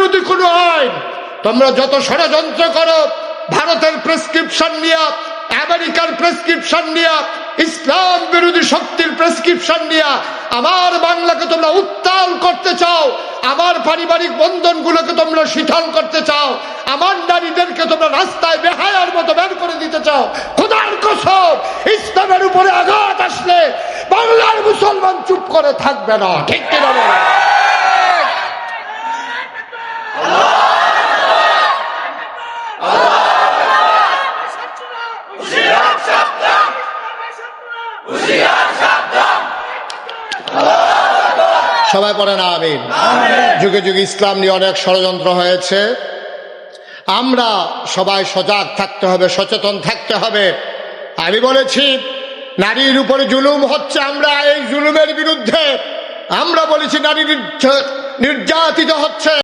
বিরোধী কোনো আইন, তোমরা যত ষড়যন্ত্র করো, ভারতের প্রেসক্রিপশন নিয়ে, আমেরিকার প্রেসক্রিপশন নিয়ে, ইসলাম বিরোধী শক্তির প্রেসক্রিপশন নিয়ে আমার বাংলাকে তোমরা উত্তাল করতে চাও, আমার পারিবারিক বন্ধনগুলোকে তোমরা শিথিল করতে চাও, আমার নারীদেরকে তোমরা রাস্তায় বেহায়ার মতো বের করে দিতে চাও। খোদার কসম, ইসলামের উপরে আঘাত আসলে বাংলার মুসলমান চুপ করে থাকবে না। ঠিক কিনা বলেন? সবাই পড়েন আমিন। যুগে যুগে ইসলাম নিয়ে অনেক ষড়যন্ত্র হয়েছে। আমরা সবাই সজাগ থাকতে হবে, সচেতন থাকতে হবে। আমি বলেছি নারীর উপরে জুলুম হচ্ছে, আমরা এই জুলুমের বিরুদ্ধে। আমরা বলেছি নারী নির্যাতিত হচ্ছে।